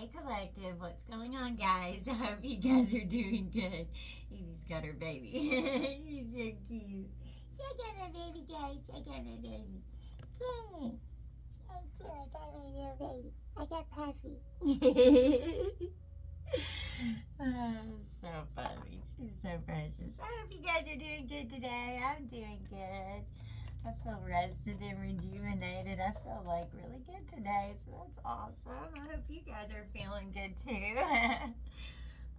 Hey Collective, what's going on, guys? I hope you guys are doing good. Evie's got her baby. He's so cute. I got my baby, guys. I got my baby. Yes. So cute. I got my little baby. I got Puffy. So funny. She's so precious. I hope you guys are doing good today. I'm doing good. I feel rested and rejuvenated. I feel like really good today, so that's awesome. I hope you guys are feeling good too.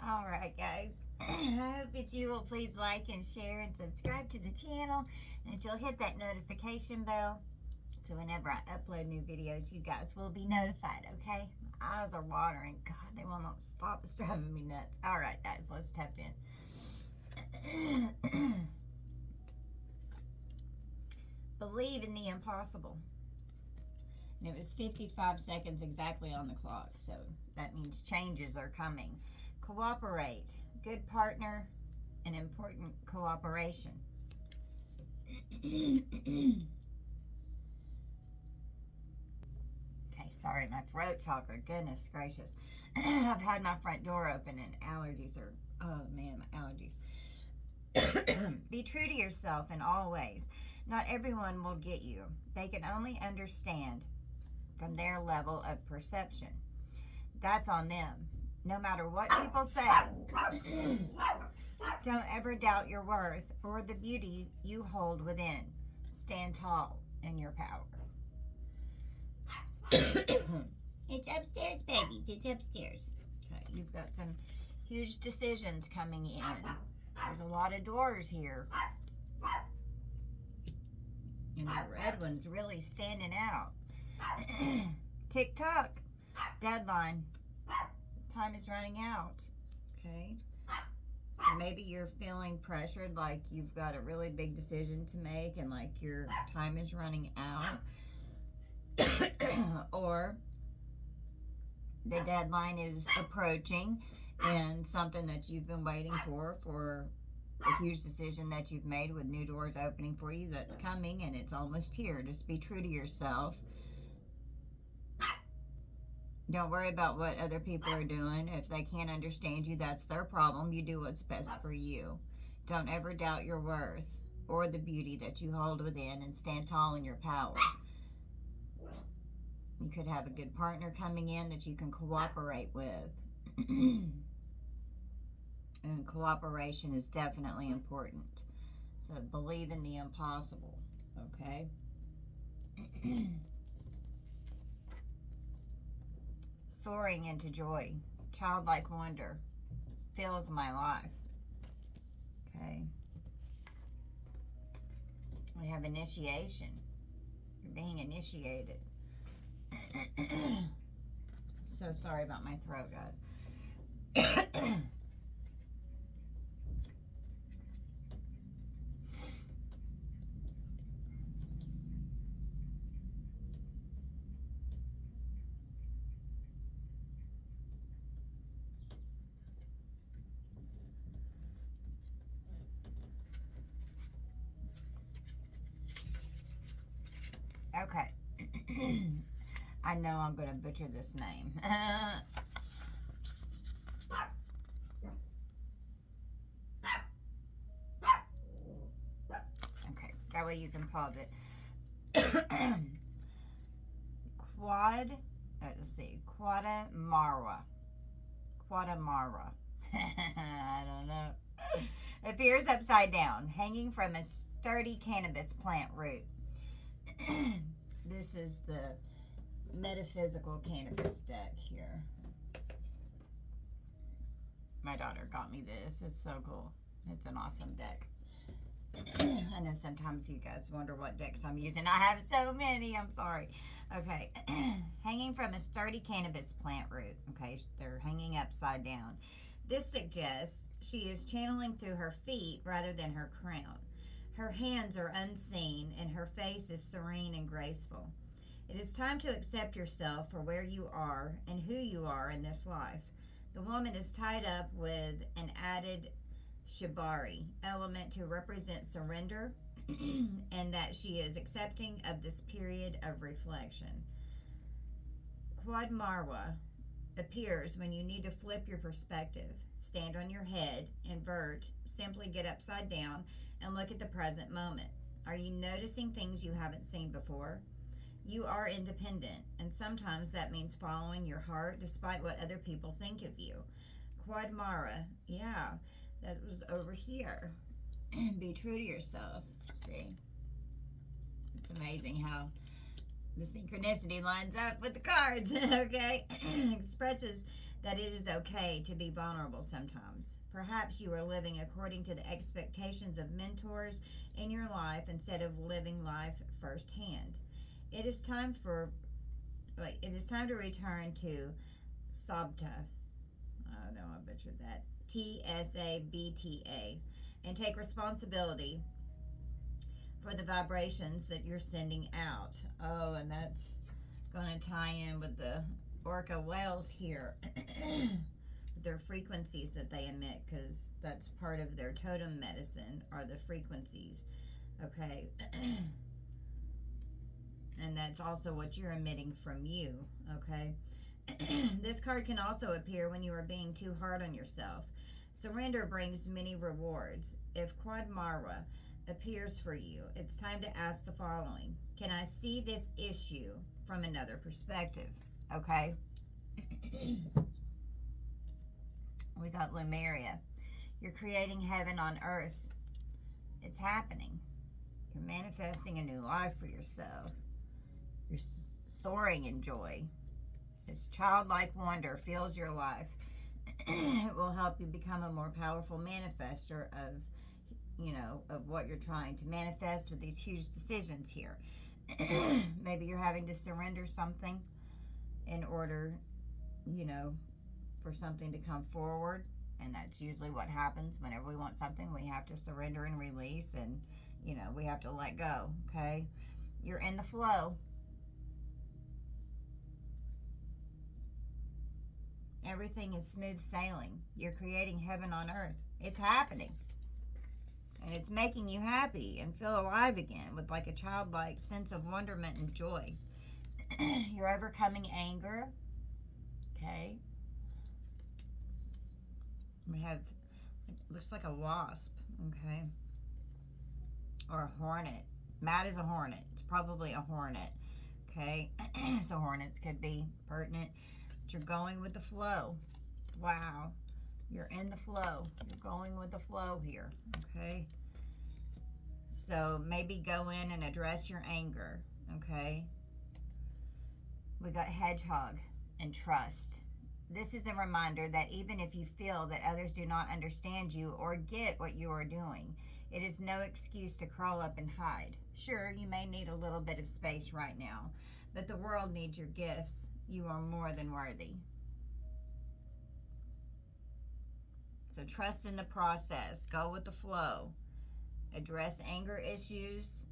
All right, guys. I hope that you will please like and share and subscribe to the channel, and that you'll hit that notification bell so whenever I upload new videos, you guys will be notified, okay? My eyes are watering. God, they will not stop. It's driving me nuts. All right, guys, let's tap in. Believe in the impossible. And it was 55 seconds exactly on the clock, so that means changes are coming. Cooperate. Good partner and important cooperation. Okay, sorry, my throat chakra. Goodness gracious. I've had my front door open and allergies are, oh man, my allergies. Be true to yourself in all ways. Not everyone will get you. They can only understand from their level of perception. That's on them. No matter what people say, don't ever doubt your worth or the beauty you hold within. Stand tall in your power. It's upstairs, babies. It's upstairs. Okay, you've got some huge decisions coming in. There's a lot of doors here. And the red one's really standing out. Tick-tock. Deadline. Time is running out. Okay. So maybe you're feeling pressured, like you've got a really big decision to make and like your time is running out. Or the deadline is approaching and something that you've been waiting for a huge decision that you've made with new doors opening for you that's coming and it's almost here. Just be true to yourself. Don't worry about what other people are doing. If they can't understand you, that's their problem. You do what's best for you. Don't ever doubt your worth or the beauty that you hold within, and stand tall in your power. You could have a good partner coming in that you can cooperate with. And cooperation is definitely important. So believe in the impossible, okay? Soaring into joy. Childlike wonder fills my life. Okay. We have initiation. You're being initiated. So sorry about my throat, guys. Okay. I know I'm going to butcher this name. Okay, that way you can pause it. Quadamarwa. I don't know. Appears upside down, hanging from a sturdy cannabis plant root. This is the metaphysical cannabis deck here. My daughter got me this. It's so cool. It's an awesome deck. I know sometimes you guys wonder what decks I'm using. I have so many. I'm sorry. Okay. Hanging from a sturdy cannabis plant root. Okay. They're hanging upside down. This suggests she is channeling through her feet rather than her crown. Her hands are unseen and her face is serene and graceful. It is time to accept yourself for where you are and who you are in this life. The woman is tied up with an added shibari element to represent surrender and that she is accepting of this period of reflection. Quad Marwa appears when you need to flip your perspective. Stand on your head, invert, simply get upside down, and look at the present moment. Are you noticing things you haven't seen before? You are independent, and sometimes that means following your heart despite what other people think of you. Quad Mara, yeah, that was over here. Be true to yourself. See? It's amazing how the synchronicity lines up with the cards, okay? Expresses that it is okay to be vulnerable sometimes. Perhaps you are living according to the expectations of mentors in your life instead of living life firsthand. It is time to return to Sabta. Oh no, I butchered that. TSABTA, and take responsibility for the vibrations that you're sending out. Oh, and that's going to tie in with the orca whales here. Their frequencies that they emit, because that's part of their totem medicine, are the frequencies. Okay. And that's also what you're emitting from you. Okay. This card can also appear when you are being too hard on yourself. Surrender brings many rewards. If Quad Mara appears for you, it's time to ask the following. Can I see this issue from another perspective? Okay. We got Lemuria. You're creating heaven on earth. It's happening. You're manifesting a new life for yourself. You're soaring in joy. This childlike wonder fills your life. It will help you become a more powerful manifester of what you're trying to manifest with these huge decisions here. Maybe you're having to surrender something in order, for something to come forward. And that's usually what happens whenever we want something. We have to surrender and release, and, we have to let go, okay? You're in the flow. Everything is smooth sailing. You're creating heaven on earth. It's happening. And it's making you happy and feel alive again with like a childlike sense of wonderment and joy. You're overcoming anger. Okay. We have, it looks like a wasp. Okay. Or a hornet. Mad as a hornet. It's probably a hornet. Okay. So hornets could be pertinent. But you're going with the flow. Wow. You're in the flow. You're going with the flow here. Okay. So maybe go in and address your anger. Okay. We got hedgehog and trust. This is a reminder that even if you feel that others do not understand you or get what you are doing, it is no excuse to crawl up and hide. Sure, you may need a little bit of space right now, but the world needs your gifts. You are more than worthy. So trust in the process. Go with the flow. Address anger issues.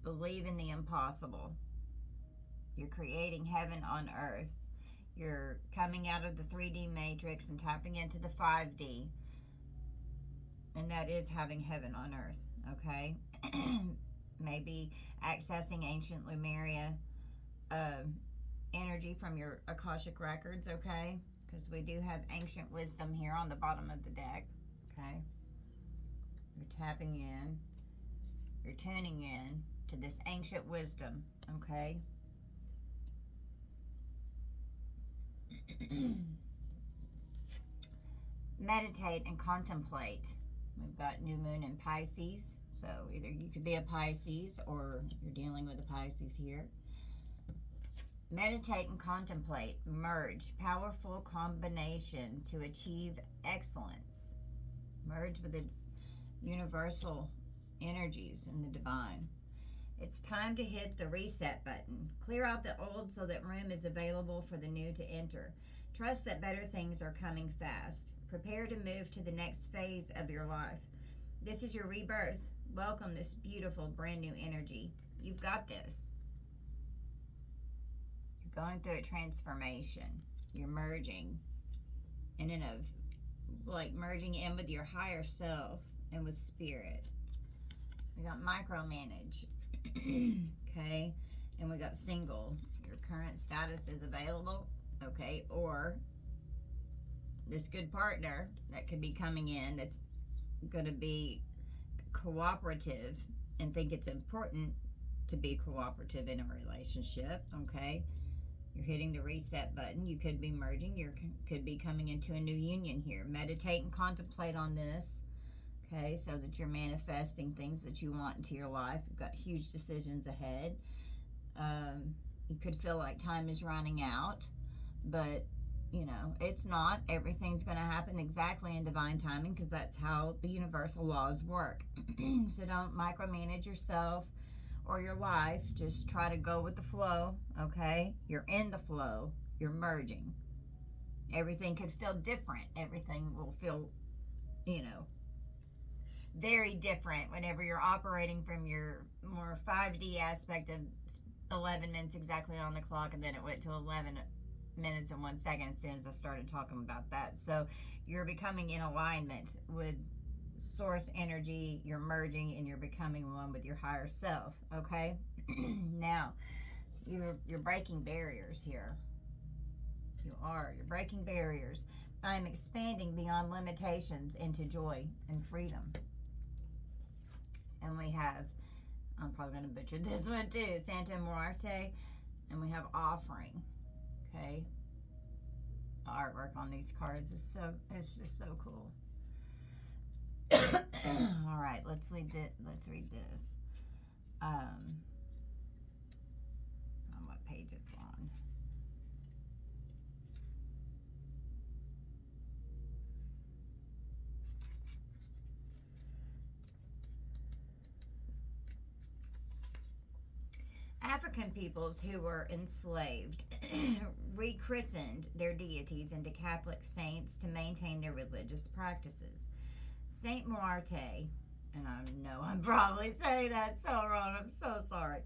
Believe in the impossible. You're creating heaven on earth. You're coming out of the 3D matrix and tapping into the 5D. And that is having heaven on earth, okay? Maybe accessing ancient Lemuria energy from your Akashic records, okay? Because we do have ancient wisdom here on the bottom of the deck, okay? You're tapping in. You're tuning in to this ancient wisdom, okay? Meditate and contemplate. We've got new moon in Pisces, so either you could be a Pisces or you're dealing with a Pisces here. Meditate and contemplate. Merge. Powerful combination to achieve excellence. Merge with the universal energies and the divine. It's time to hit the reset button. Clear out the old so that room is available for the new to enter. Trust that better things are coming fast. Prepare to move to the next phase of your life. This is your rebirth. Welcome this beautiful brand new energy. You've got this. You're going through a transformation. You're merging merging in with your higher self and with spirit. We got micromanage. okay? And we got single. Your current status is available, okay? Or this good partner that could be coming in that's going to be cooperative and think it's important to be cooperative in a relationship, okay? You're hitting the reset button. You could be merging. You could be coming into a new union here. Meditate and contemplate on this, okay, so that you're manifesting things that you want into your life. You've got huge decisions ahead. You could feel like time is running out, but, you know, it's not. Everything's going to happen exactly in divine timing because that's how the universal laws work. So don't micromanage yourself or your life. Just try to go with the flow, okay? You're in the flow. You're merging. Everything could feel different. Everything will feel, you know, very different whenever you're operating from your more 5D aspect of 11 minutes exactly on the clock, and then it went to 11 minutes and 1 second as soon as I started talking about that. So you're becoming in alignment with source energy, you're merging, and you're becoming one with your higher self, okay? Now, you're breaking barriers here. You're breaking barriers. I'm expanding beyond limitations into joy and freedom. And we have, I'm probably going to butcher this one too, Santa Muerte, and we have offering, okay? The artwork on these cards is it's just so cool. All right, let's read this. On what page it's on. African peoples who were enslaved rechristened their deities into Catholic saints to maintain their religious practices. Saint Muerte, and I know I'm probably saying that so wrong, I'm so sorry,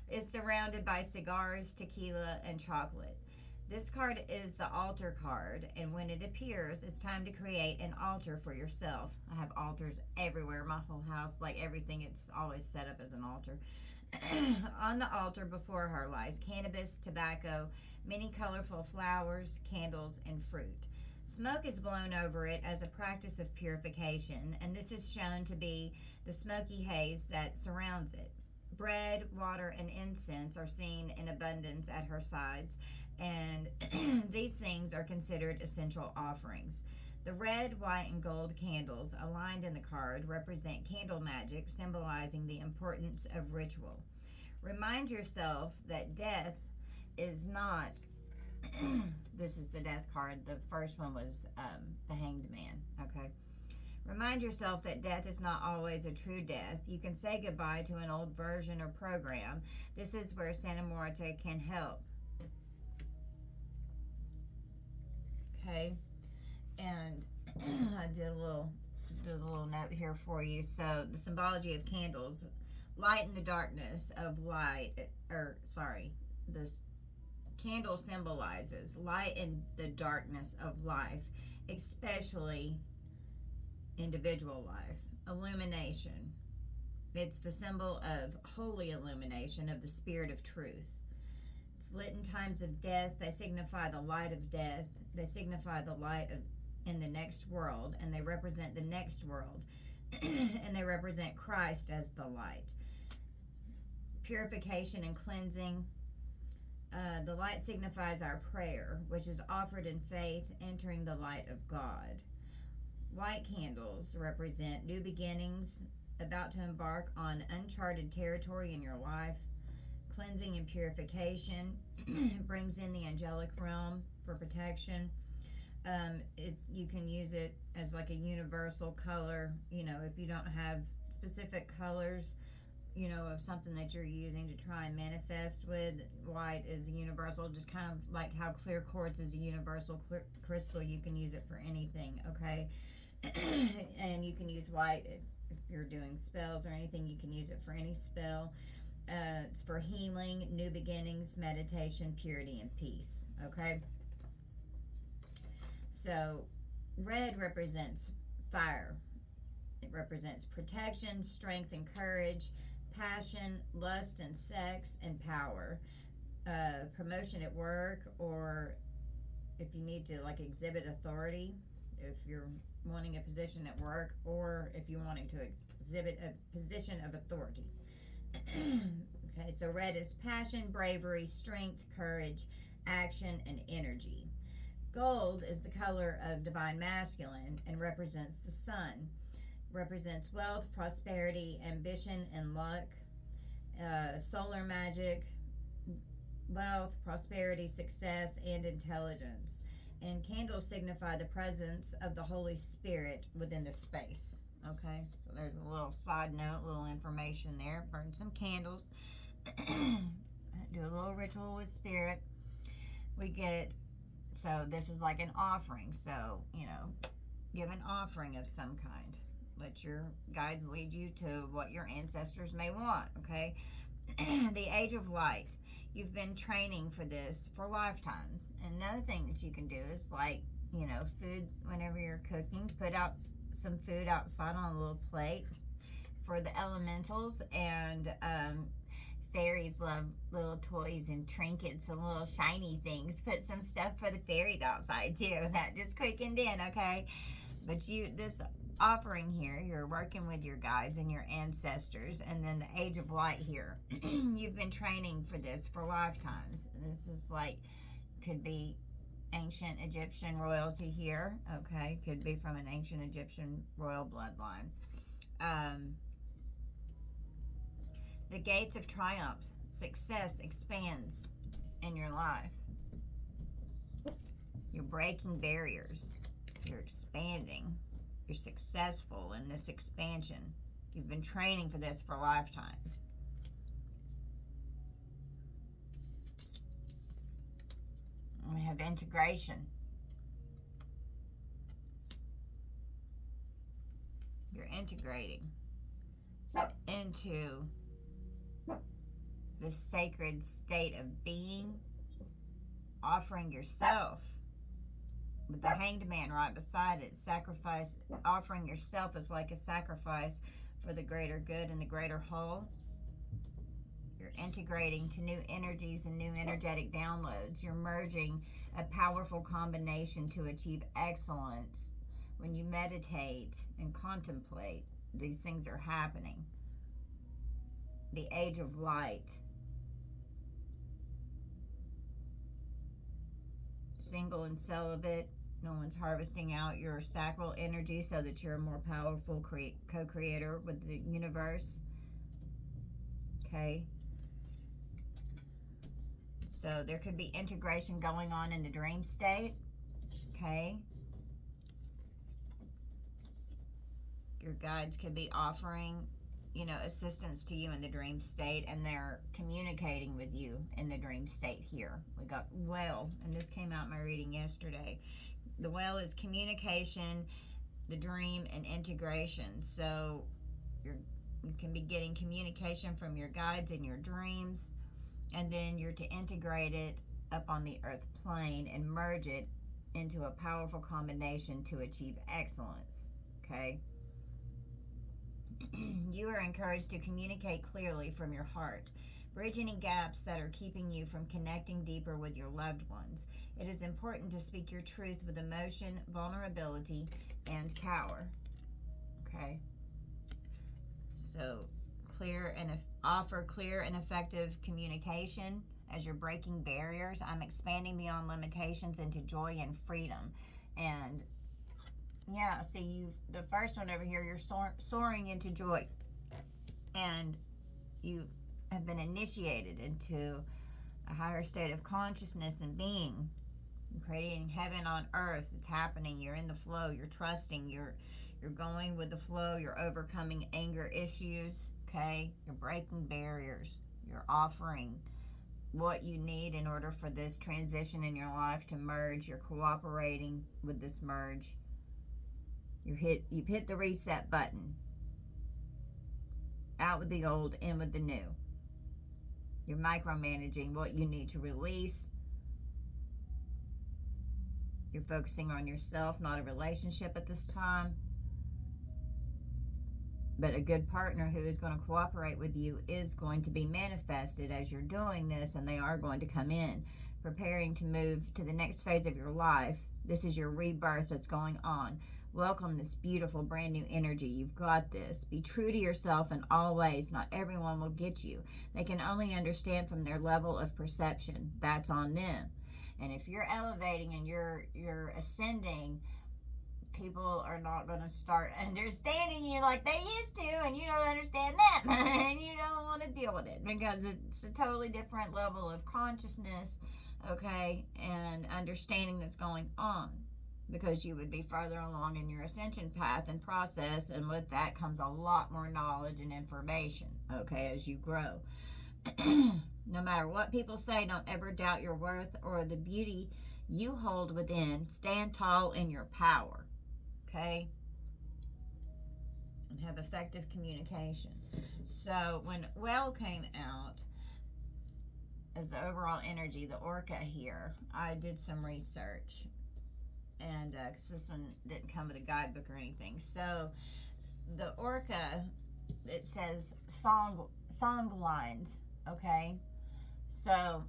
is surrounded by cigars, tequila, and chocolate. This card is the altar card, and when it appears, it's time to create an altar for yourself. I have altars everywhere, my whole house, like everything, it's always set up as an altar. On the altar before her lies cannabis, tobacco, many colorful flowers, candles, and fruit. Smoke is blown over it as a practice of purification, and this is shown to be the smoky haze that surrounds it. Bread, water, and incense are seen in abundance at her sides, and these things are considered essential offerings. The red, white, and gold candles aligned in the card represent candle magic, symbolizing the importance of ritual. Remind yourself that death is not this is the death card. The first one was the Hanged Man, okay? Remind yourself that death is not always a true death. You can say goodbye to an old version or program. This is where Santa Muerte can help. Okay? And I did a little note here for you. So the symbology of candles, light in the darkness of light, this candle symbolizes light in the darkness of life, especially individual life. Illumination. It's the symbol of holy illumination of the spirit of truth. It's lit in times of death. They signify the light of death. They signify the light of in the next world, and they represent the next world, and they represent Christ as the light. Purification and cleansing. The light signifies our prayer, which is offered in faith, entering the light of God. White candles represent new beginnings, about to embark on uncharted territory in your life. Cleansing and purification brings in the angelic realm for protection. You can use it as like a universal color. You know, if you don't have specific colors, you know, of something that you're using to try and manifest with, white is a universal, just kind of like how clear quartz is a universal crystal. You can use it for anything, okay? And you can use white if you're doing spells or anything. You can use it for any spell. It's for healing, new beginnings, meditation, purity, and peace, okay? So red represents fire. It represents protection, strength, and courage, passion, lust, and sex, and power. Promotion at work, or if you need to like exhibit authority, if you're wanting a position at work, or if you're wanting to exhibit a position of authority. Okay, so red is passion, bravery, strength, courage, action, and energy. Gold is the color of divine masculine and represents the sun. Represents wealth, prosperity, ambition, and luck. Solar magic, wealth, prosperity, success, and intelligence. And candles signify the presence of the Holy Spirit within the space. Okay, so there's a little side note, little information there. Burn some candles. Do a little ritual with spirit. We get, so this is like an offering. So, give an offering of some kind. Let your guides lead you to what your ancestors may want, okay? The age of light. You've been training for this for lifetimes. And another thing that you can do is like, food, whenever you're cooking, put out some food outside on a little plate for the elementals. And fairies love little toys and trinkets and little shiny things. Put some stuff for the fairies outside too. That just quickened in, okay? But this offering here, you're working with your guides and your ancestors, and then the age of light here. You've been training for this for lifetimes. This is like, could be ancient Egyptian royalty here, okay? Could be from an ancient Egyptian royal bloodline. The gates of triumph, success expands in your life. You're breaking barriers. You're expanding. You're successful in this expansion. You've been training for this for lifetimes. We have integration. You're integrating into the sacred state of being, offering yourself. With the hanged man right beside it, sacrifice, offering yourself is like a sacrifice for the greater good and the greater whole. You're integrating to new energies and new energetic downloads. You're merging a powerful combination to achieve excellence. When you meditate and contemplate, these things are happening. The age of light. Single and celibate. No one's harvesting out your sacral energy so that you're a more powerful co-creator with the universe. Okay. So there could be integration going on in the dream state. Okay. Your guides could be offering, assistance to you in the dream state, and they're communicating with you in the dream state here. We got well, and this came out in my reading yesterday. The well is communication, the dream, and integration. So you can be getting communication from your guides in your dreams, and then you're to integrate it up on the earth plane and merge it into a powerful combination to achieve excellence. Okay? You are encouraged to communicate clearly from your heart. Bridge any gaps that are keeping you from connecting deeper with your loved ones. It is important to speak your truth with emotion, vulnerability, and power. Okay? So, offer clear and effective communication as you're breaking barriers. I'm expanding beyond limitations into joy and freedom. And yeah, see, the first one over here, you're soaring into joy. And you have been initiated into a higher state of consciousness and being. You're creating heaven on earth. It's happening. You're in the flow. You're trusting. You're going with the flow. You're overcoming anger issues. Okay? You're breaking barriers. You're offering what you need in order for this transition in your life to merge. You're cooperating with this merge. You've hit the reset button. Out with the old, in with the new. You're micromanaging what you need to release. You're focusing on yourself, not a relationship at this time. But a good partner who is going to cooperate with you is going to be manifested as you're doing this, and they are going to come in, preparing to move to the next phase of your life. This is your rebirth that's going on. Welcome this beautiful brand new energy. You've got this. Be true to yourself in all ways. Not everyone will get you. They can only understand from their level of perception. That's on them. And if you're elevating and you're ascending, people are not going to start understanding you like they used to, and you don't understand that, and you don't want to deal with it because it's a totally different level of consciousness, okay, and understanding that's going on, because you would be further along in your ascension path and process, and with that comes a lot more knowledge and information, okay, as you grow. No matter what people say, don't ever doubt your worth or the beauty you hold within. Stand tall in your power. Okay, and have effective communication. So when well came out as the overall energy, the orca here, I did some research, and because this one didn't come with a guidebook or anything. So the orca, it says song lines. Okay, so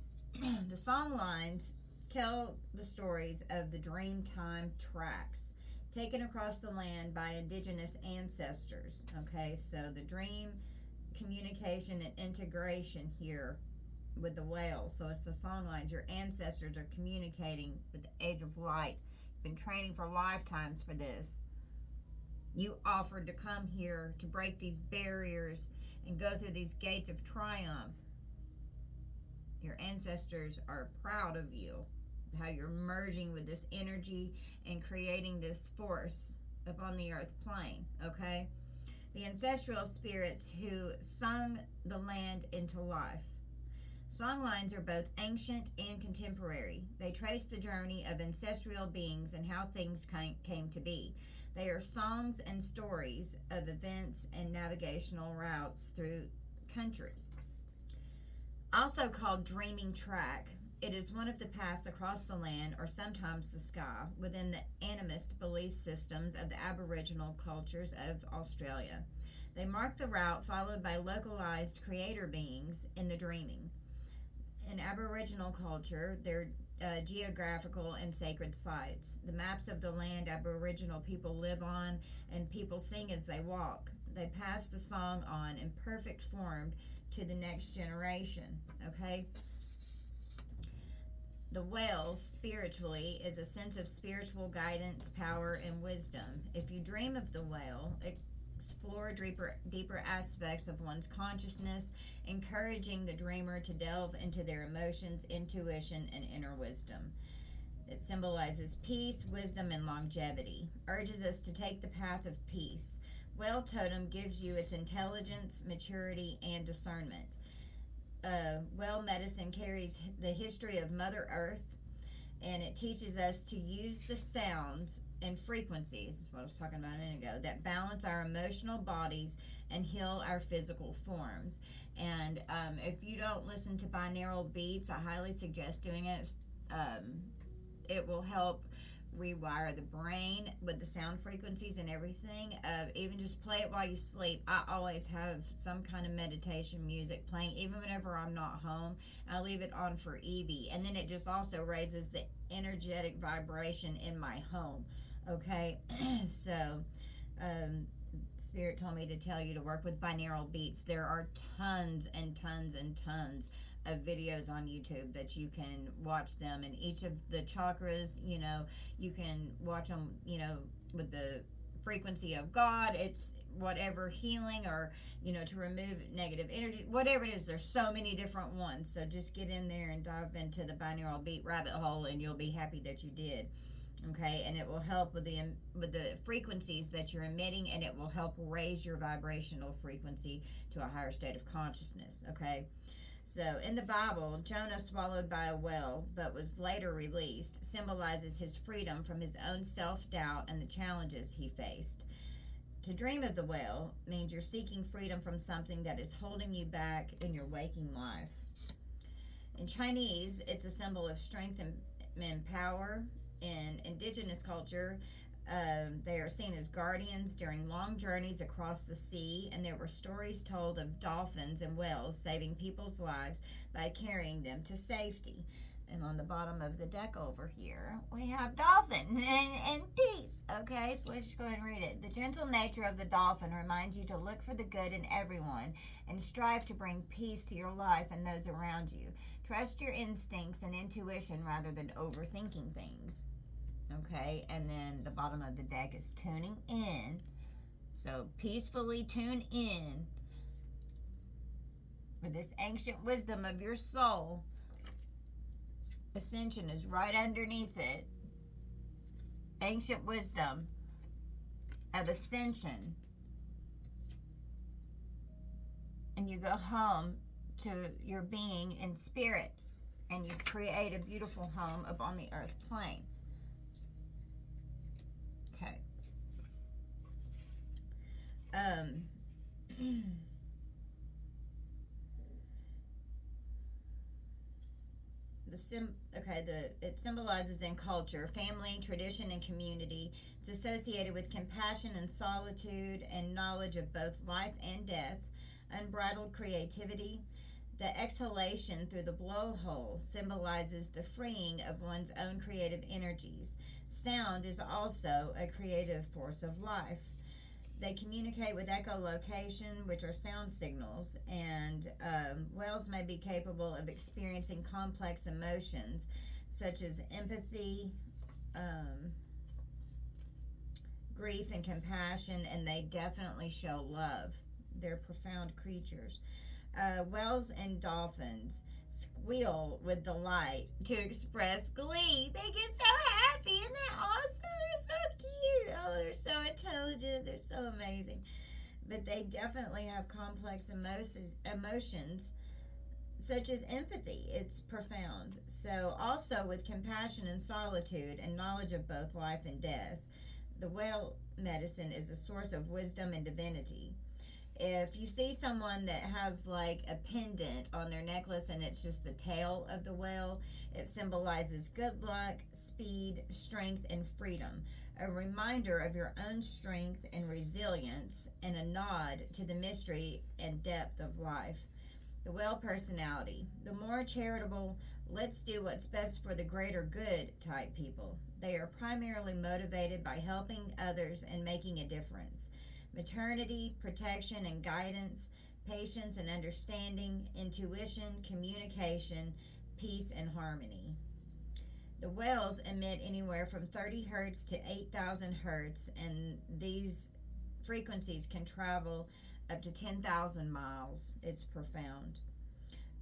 the song lines tell the stories of the Dreamtime tracks taken across the land by indigenous ancestors. Okay, so the dream communication and integration here with the whale. So it's the song lines. Your ancestors are communicating with the age of light. You've been training for lifetimes for this. You offered to come here to break these barriers and go through these gates of triumph. Your ancestors are proud of you, how you're merging with this energy and creating this force upon the earth plane, okay? The ancestral spirits who sung the land into life. Songlines are both ancient and contemporary. They trace the journey of ancestral beings and how things came to be. They are songs and stories of events and navigational routes through country. Also called dreaming track, it is one of the paths across the land, or sometimes the sky, within the animist belief systems of the Aboriginal cultures of Australia. They mark the route followed by localized creator beings in the dreaming. In Aboriginal culture, they're geographical and sacred sites. The maps of the land Aboriginal people live on, and people sing as they walk. They pass the song on in perfect form to the next generation, okay? The whale, spiritually, is a sense of spiritual guidance, power, and wisdom. If you dream of the whale, explore deeper aspects of one's consciousness, encouraging the dreamer to delve into their emotions, intuition, and inner wisdom. It symbolizes peace, wisdom, and longevity, urges us to take the path of peace. Whale totem gives you its intelligence, maturity, and discernment. Well medicine carries the history of Mother Earth, and it teaches us to use the sounds and frequencies, is what I was talking about a minute ago, that balance our emotional bodies and heal our physical forms. And if you don't listen to binaural beats, I highly suggest doing it. It will help rewire the brain with the sound frequencies and everything. Even just play it while you sleep. I always have some kind of meditation music playing, even whenever I'm not home. I leave it on for Evie, and then it just also raises the energetic vibration in my home. Okay, so Spirit told me to tell you to work with binaural beats. There are tons and tons and tons of videos on YouTube that you can watch them, and each of the chakras, you can watch them, with the frequency of God. It's whatever healing, or to remove negative energy, whatever it is. There's so many different ones, so just get in there and dive into the binaural beat rabbit hole, and you'll be happy that you did. Okay, and it will help with the frequencies that you're emitting, and it will help raise your vibrational frequency to a higher state of consciousness. Okay, so in the Bible, Jonah, swallowed by a whale but was later released, symbolizes his freedom from his own self-doubt and the challenges he faced. To dream of the whale means you're seeking freedom from something that is holding you back in your waking life. In Chinese, it's a symbol of strength and power. In indigenous culture, They are seen as guardians during long journeys across the sea, and there were stories told of dolphins and whales saving people's lives by carrying them to safety. And on the bottom of the deck over here, we have dolphin and peace. Okay, so let's just go ahead and read it. The gentle nature of the dolphin reminds you to look for the good in everyone and strive to bring peace to your life and those around you. Trust your instincts and intuition rather than overthinking things. Okay, and then the bottom of the deck is tuning in. So peacefully tune in for this ancient wisdom of your soul. Ascension is right underneath it. Ancient wisdom of ascension. And you go home to your being in spirit, and you create a beautiful home upon the earth plane. Okay. It symbolizes in culture, family, tradition, and community. It's associated with compassion and solitude and knowledge of both life and death, unbridled creativity. The exhalation through the blowhole symbolizes the freeing of one's own creative energies. Sound is also a creative force of life. They communicate with echolocation, which are sound signals, and whales may be capable of experiencing complex emotions such as empathy, grief, and compassion, and they definitely show love. They're profound creatures. Whales and dolphins squeal with delight to express glee. They get so happy. Isn't that awesome? They're so cute. Oh, they're so intelligent. They're so amazing. But they definitely have complex emotions such as empathy. It's profound. So also with compassion and solitude and knowledge of both life and death, the whale medicine is a source of wisdom and divinity. If you see someone that has like a pendant on their necklace and it's just the tail of the whale, it symbolizes good luck, speed, strength, and freedom. A reminder of your own strength and resilience, and a nod to the mystery and depth of life. The whale personality. The more charitable, let's do what's best for the greater good type people. They are primarily motivated by helping others and making a difference. Maternity, protection and guidance, patience and understanding, intuition, communication, peace and harmony. The whales emit anywhere from 30 hertz to 8,000 hertz, and these frequencies can travel up to 10,000 miles. It's profound.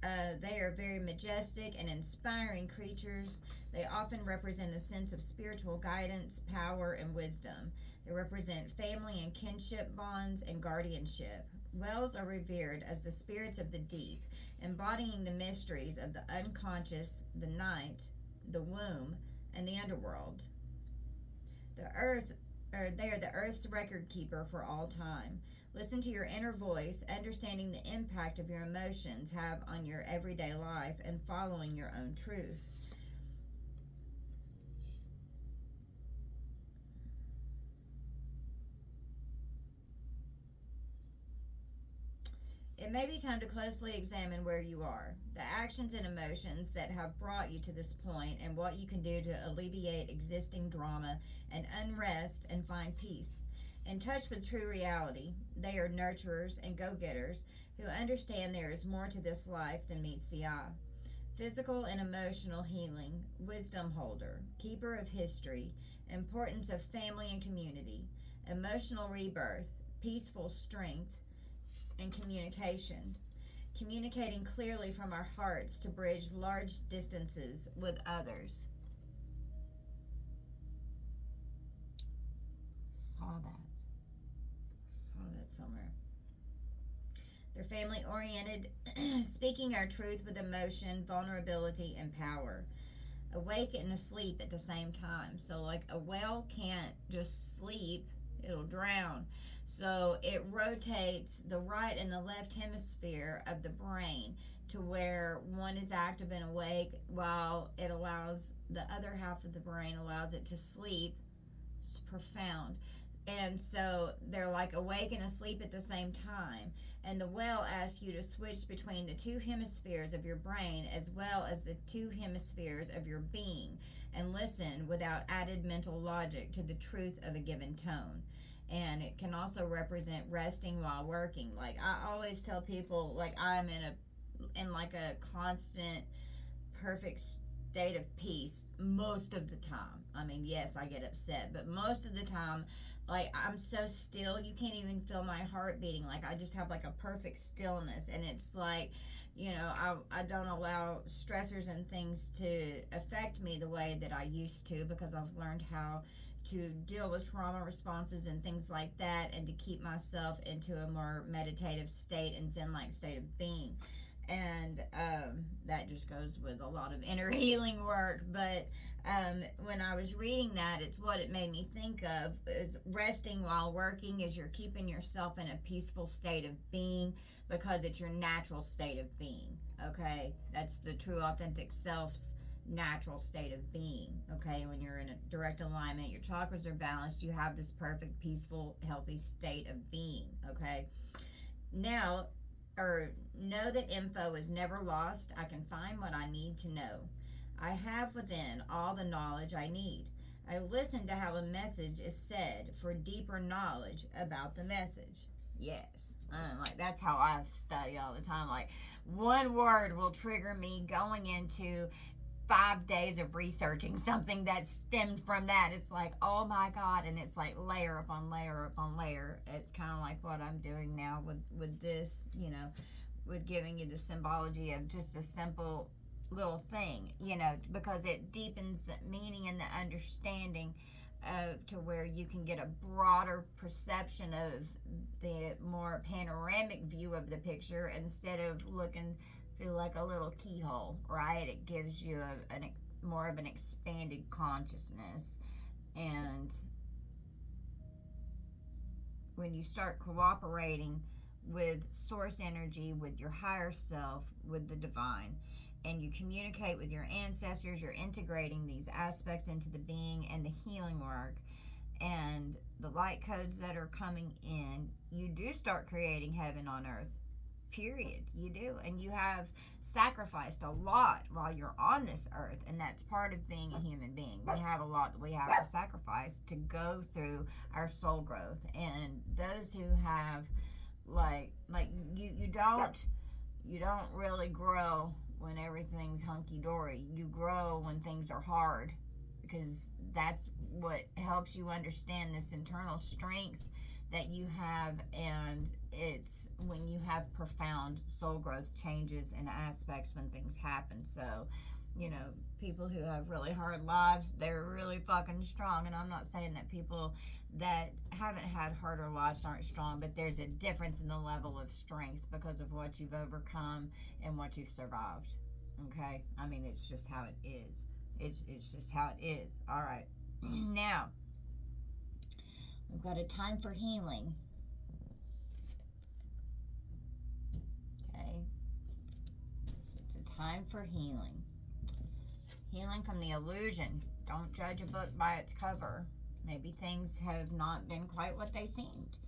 They are very majestic and inspiring creatures. They often represent a sense of spiritual guidance, power, and wisdom. They represent family and kinship bonds and guardianship. Whales are revered as the spirits of the deep, embodying the mysteries of the unconscious, the night, the womb, and the underworld. They are the earth's record keeper for all time. Listen to your inner voice, understanding the impact of your emotions have on your everyday life, and following your own truth. It may be time to closely examine where you are, the actions and emotions that have brought you to this point, and what you can do to alleviate existing drama and unrest and find peace. In touch with true reality, they are nurturers and go-getters who understand there is more to this life than meets the eye. Physical and emotional healing, wisdom holder, keeper of history, importance of family and community, emotional rebirth, peaceful strength, and communication. Communicating clearly from our hearts to bridge large distances with others. Saw that somewhere. They're family oriented, speaking our truth with emotion, vulnerability, and power. Awake and asleep at the same time. So, like a whale can't just sleep, it'll drown. So, it rotates the right and the left hemisphere of the brain to where one is active and awake, while it allows the other half of the brain allows it to sleep It's profound. And so they're like awake and asleep at the same time. And the well asks you to switch between the two hemispheres of your brain as well as the two hemispheres of your being and listen without added mental logic to the truth of a given tone. And it can also represent resting while working. Like I always tell people, like I'm in like a constant perfect state of peace most of the time. I mean, yes, I get upset, but most of the time, like I'm so still, you can't even feel my heart beating. Like I just have like a perfect stillness, and it's like, you know, I don't allow stressors and things to affect me the way that I used to, because I've learned how to deal with trauma responses and things like that, and to keep myself into a more meditative state and zen-like state of being. And that just goes with a lot of inner healing work. But when I was reading that, it's what it made me think of. Is resting while working is you're keeping yourself in a peaceful state of being, because it's your natural state of being. Okay, that's the true authentic self's natural state of being. Okay, when you're in a direct alignment, your chakras are balanced, you have this perfect, peaceful, healthy state of being. Okay, now, or know that info is never lost. I can find what I need to know. I have within all the knowledge I need. I listen to how a message is said for deeper knowledge about the message. Yes. Like that's how I study all the time. Like one word will trigger me going into 5 days of researching something that stemmed from that. It's like, oh my God. And it's like layer upon layer upon layer. It's kind of like what I'm doing now with this, you know, with giving you the symbology of just a simple little thing, you know, because it deepens the meaning and the understanding to where you can get a broader perception of the more panoramic view of the picture instead of looking through like a little keyhole, right? It gives you more of an expanded consciousness. And when you start cooperating with source energy, with your higher self, with the divine, and you communicate with your ancestors, you're integrating these aspects into the being and the healing work and the light codes that are coming in, you do start creating heaven on earth. Period. You do. And you have sacrificed a lot while you're on this earth, and that's part of being a human being. We have a lot that we have to sacrifice to go through our soul growth. And those who have like you don't really grow when everything's hunky-dory. You grow when things are hard, because that's what helps you understand this internal strength that you have. And it's when you have profound soul growth changes and aspects when things happen. So, you know, people who have really hard lives, they're really fucking strong. And I'm not saying that people that haven't had harder lives aren't strong, but there's a difference in the level of strength because of what you've overcome and what you've survived. Okay, I mean, it's just how it is. It's just how it is. All right. Now we've got a time for healing. Okay, so it's a time for healing. Healing from the illusion. Don't judge a book by its cover. Maybe things have not been quite what they seemed.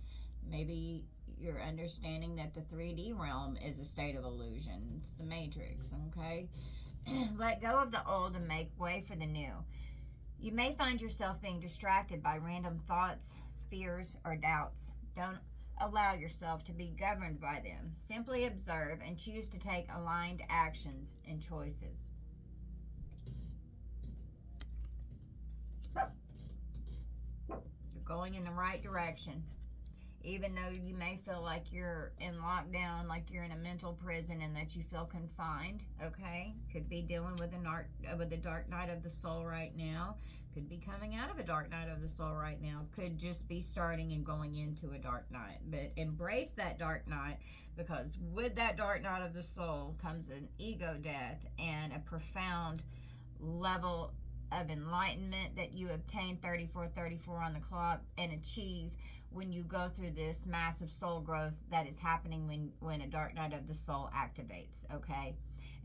Maybe you're understanding that the 3D realm is a state of illusion. It's the matrix, okay? Let go of the old and make way for the new. You may find yourself being distracted by random thoughts, fears, or doubts. Don't allow yourself to be governed by them. Simply observe and choose to take aligned actions and choices. You're going in the right direction. Even though you may feel like you're in lockdown, like you're in a mental prison and that you feel confined, okay? Could be dealing with a dark night of the soul right now. Could be coming out of a dark night of the soul right now. Could just be starting and going into a dark night. But embrace that dark night, because with that dark night of the soul comes an ego death and a profound level of enlightenment that you obtain 3434 on the clock and achieve when you go through this massive soul growth that is happening when a dark night of the soul activates, okay?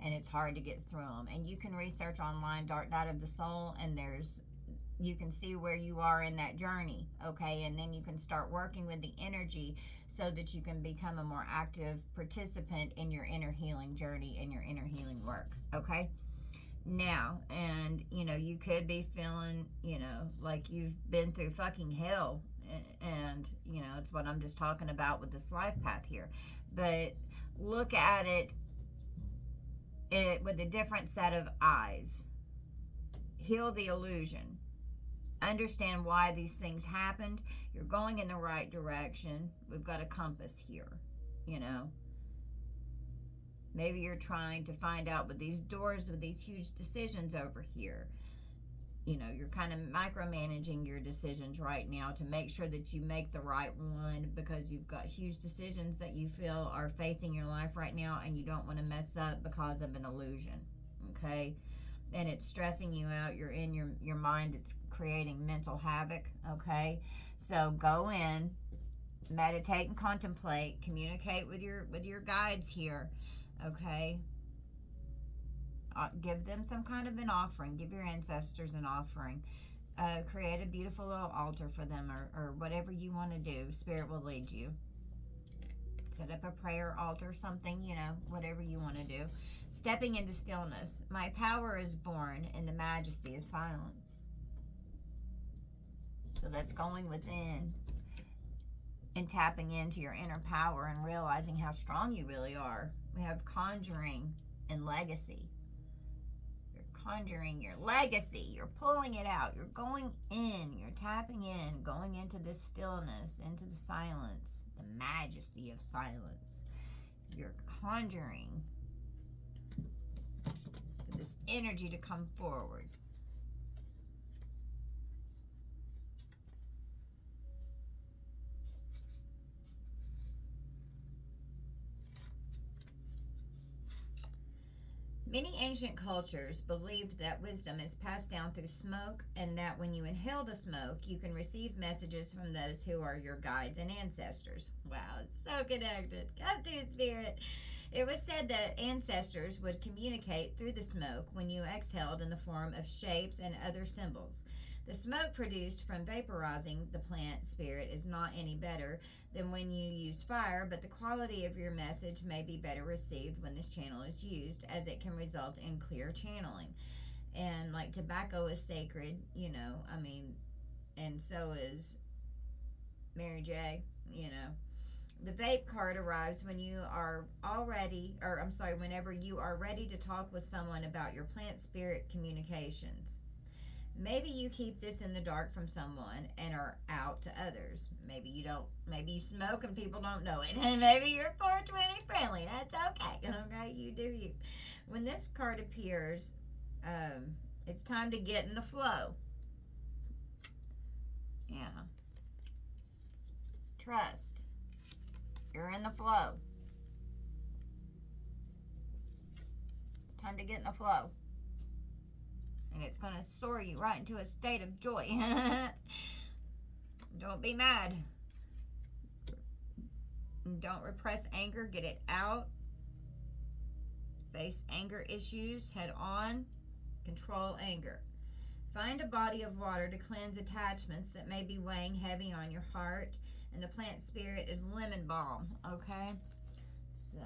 And it's hard to get through them. And you can research online dark night of the soul, and there's you can see where you are in that journey, okay? And then you can start working with the energy so that you can become a more active participant in your inner healing journey and your inner healing work, okay? Now, and you could be feeling, like you've been through fucking hell, and it's what I'm just talking about with this life path here. But look at it with a different set of eyes. Heal the illusion. Understand why these things happened. You're going in the right direction. We've got a compass here, Maybe you're trying to find out with these doors, with these huge decisions over here. You're kind of micromanaging your decisions right now to make sure that you make the right one, because you've got huge decisions that you feel are facing your life right now, and you don't want to mess up because of an illusion, okay? And it's stressing you out. You're in your mind. It's creating mental havoc, okay? So go in, meditate and contemplate, communicate with your guides here, okay? Give them some kind of an offering. Give your ancestors an offering. Create a beautiful little altar for them, or whatever you want to do. Spirit will lead you. Set up a prayer altar, something, whatever you want to do. Stepping into stillness. My power is born in the majesty of silence. So that's going within and tapping into your inner power and realizing how strong you really are. We have conjuring and legacy. You're conjuring your legacy. You're pulling it out. You're going in. You're tapping in, going into this stillness, into the silence, the majesty of silence. You're conjuring this energy to come forward. Many ancient cultures believed that wisdom is passed down through smoke, and that when you inhale the smoke, you can receive messages from those who are your guides and ancestors. Wow, it's so connected. Come through, Spirit. It was said that ancestors would communicate through the smoke when you exhaled in the form of shapes and other symbols. The smoke produced from vaporizing the plant spirit is not any better than when you use fire, but the quality of your message may be better received when this channel is used, as it can result in clear channeling. And like tobacco is sacred, and so is Mary J, The vape card arrives when you are whenever you are ready to talk with someone about your plant spirit communications. Maybe you keep this in the dark from someone and are out to others. Maybe you don't. Maybe you smoke and people don't know it. And maybe you're 420 friendly. That's okay. Okay, you do you. When this card appears, it's time to get in the flow. Yeah. Trust. You're in the flow. It's time to get in the flow. And it's going to soar you right into a state of joy. Don't be mad. Don't repress anger. Get it out. Face anger issues head on. Control anger. Find a body of water to cleanse attachments that may be weighing heavy on your heart. And the plant spirit is lemon balm. Okay? So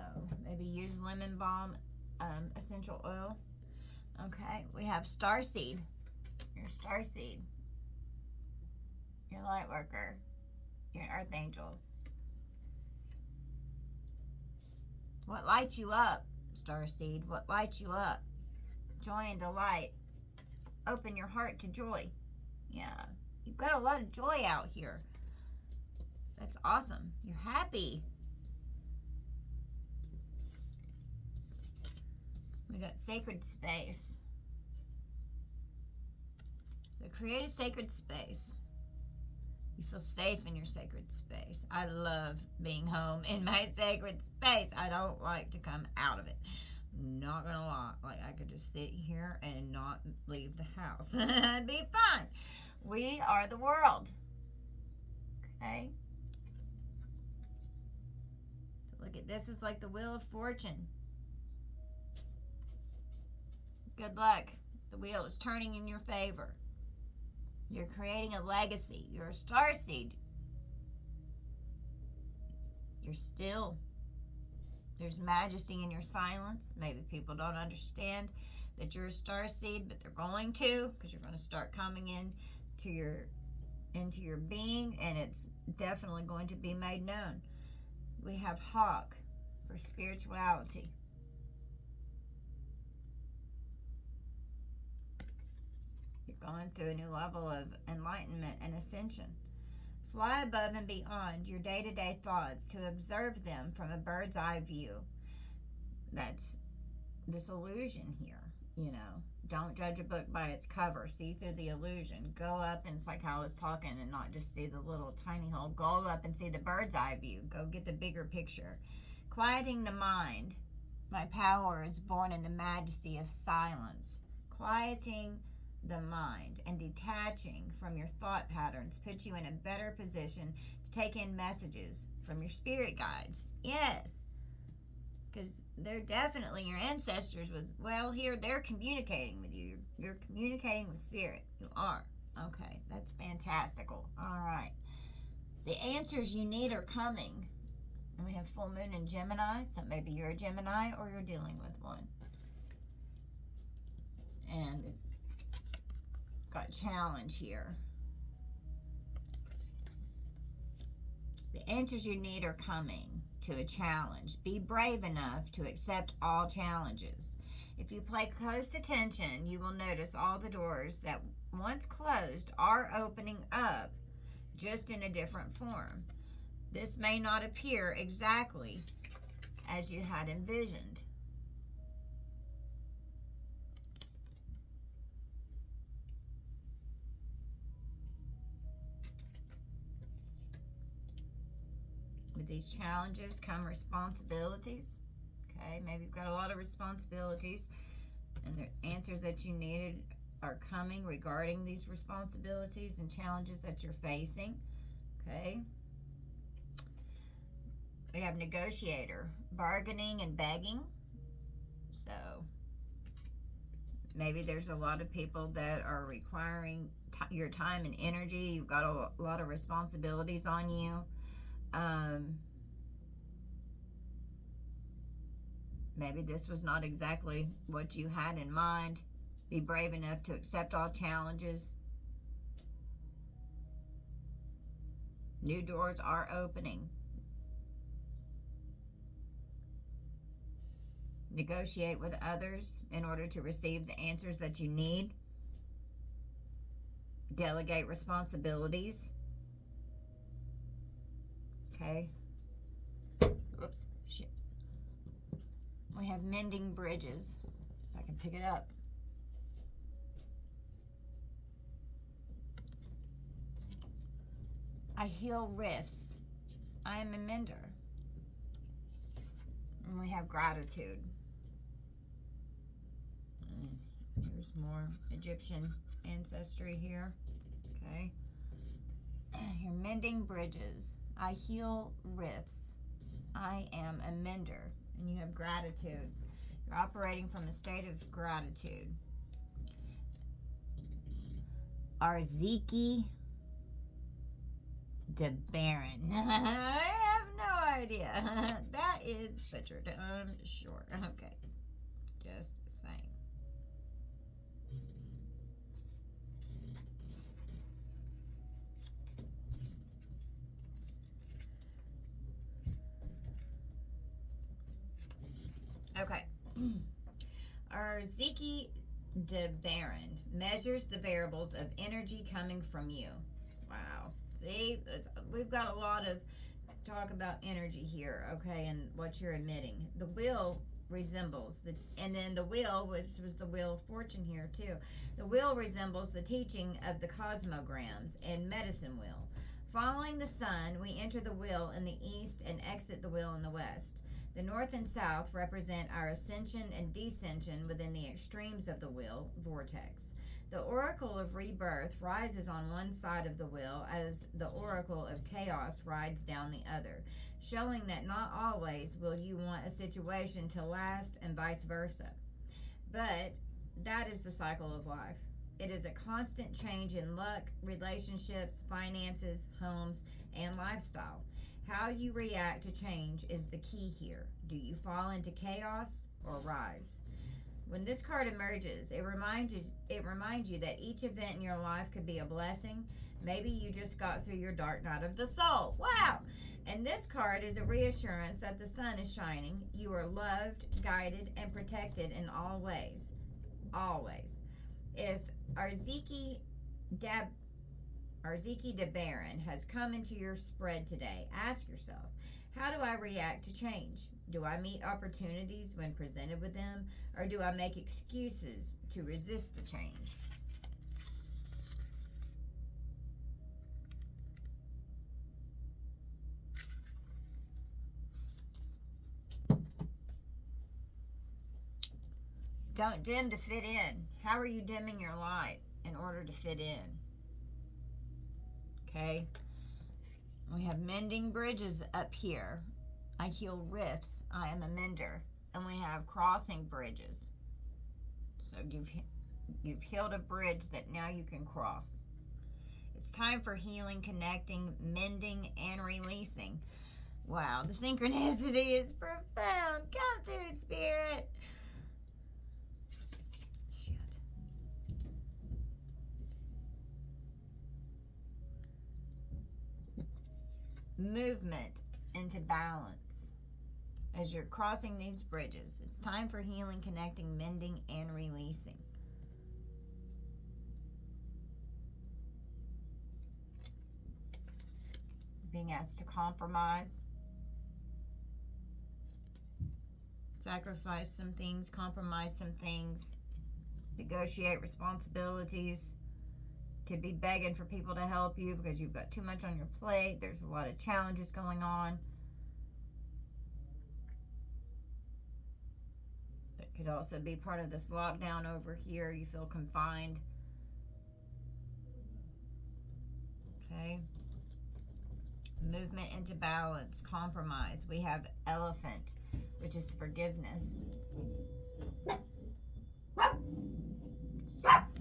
maybe use lemon balm essential oil. Okay, we have starseed. Your starseed. Your light worker. Your earth angel. What lights you up, starseed? What lights you up? Joy and delight. Open your heart to joy. Yeah, you've got a lot of joy out here. That's awesome. You're happy. We got sacred space. So create a sacred space. You feel safe in your sacred space. I love being home in my sacred space. I don't like to come out of it. Not gonna lie. Like, I could just sit here and not leave the house. I'd be fine. We are the world. Okay? So look at this. Is like the Wheel of Fortune. Good luck. The wheel is turning in your favor. You're creating a legacy. You're a starseed. You're still. There's majesty in your silence. Maybe people don't understand that you're a starseed, but they're going to, because you're going to start coming into your being, and it's definitely going to be made known. We have Hawk for spirituality. You're going through a new level of enlightenment and ascension. Fly above and beyond your day-to-day thoughts to observe them from a bird's eye view. That's this illusion here, you know. Don't judge a book by its cover. See through the illusion. Go up, and it's like how I was talking, and not just see the little tiny hole. Go up and see the bird's eye view. Go get the bigger picture. Quieting the mind. My power is born in the majesty of silence. Quieting the mind and detaching from your thought patterns puts you in a better position to take in messages from your spirit guides. Yes. Because they're definitely your ancestors here they're communicating with you. You're communicating with spirit. You are. Okay, that's fantastical. All right. The answers you need are coming. And we have full moon in Gemini, so maybe you're a Gemini or you're dealing with one. And got challenge here. The answers you need are coming to a challenge. Be brave enough to accept all challenges. If you pay close attention, you will notice all the doors that once closed are opening up, just in a different form. This may not appear exactly as you had envisioned. With these challenges come responsibilities. Okay, maybe you've got a lot of responsibilities, and the answers that you needed are coming regarding these responsibilities and challenges that you're facing. Okay. We have negotiator, bargaining and begging. So maybe there's a lot of people that are requiring your time and energy. You've got a lot of responsibilities on you. Maybe this was not exactly what you had in mind. Be brave enough to accept all challenges. New doors are opening. Negotiate with others in order to receive the answers that you need. Delegate responsibilities. Okay. Oops, shit. We have mending bridges. If I can pick it up. I heal rifts. I am a mender. And we have gratitude. Here's more Egyptian ancestry here. Okay. You're mending bridges. I heal rifts. I am a mender. And you have gratitude. You're operating from a state of gratitude. Arziki de Baron. I have no idea. That is butchered. I'm sure. Okay. Just saying. Okay. Arziki de Baron measures the variables of energy coming from you. Wow. See, we've got a lot of talk about energy here, okay, and what you're emitting. The wheel resembles and then the wheel was the wheel of fortune here too. The wheel resembles the teaching of the cosmograms and medicine wheel. Following the sun, we enter the wheel in the east and exit the wheel in the west. The north and south represent our ascension and descension within the extremes of the wheel vortex. The oracle of rebirth rises on one side of the wheel as the oracle of chaos rides down the other, showing that not always will you want a situation to last and vice versa. But that is the cycle of life. It is a constant change in luck, relationships, finances, homes, and lifestyle. How you react to change is the key here. Do you fall into chaos or rise? When this card emerges, it reminds you that each event in your life could be a blessing. Maybe you just got through your dark night of the soul. Wow! And this card is a reassurance that the sun is shining. You are loved, guided, and protected in all ways. Always. If Arziki de Baron has come into your spread today, ask yourself, how do I react to change? Do I meet opportunities when presented with them, or do I make excuses to resist the change? Don't dim to fit in. How are you dimming your light in order to fit in? Okay. We have mending bridges up here. I heal rifts. I am a mender. And we have crossing bridges. So you've healed a bridge that now you can cross. It's time for healing, connecting, mending, and releasing. Wow, the synchronicity is profound. Come through, Spirit. Movement into balance as you're crossing these bridges. It's time for healing, connecting, mending, and releasing. Being asked to compromise, sacrifice some things, compromise some things, negotiate responsibilities. Could be begging for people to help you because you've got too much on your plate. There's a lot of challenges going on. That could also be part of this lockdown over here. You feel confined. Okay. Movement into balance, compromise. We have elephant, which is forgiveness.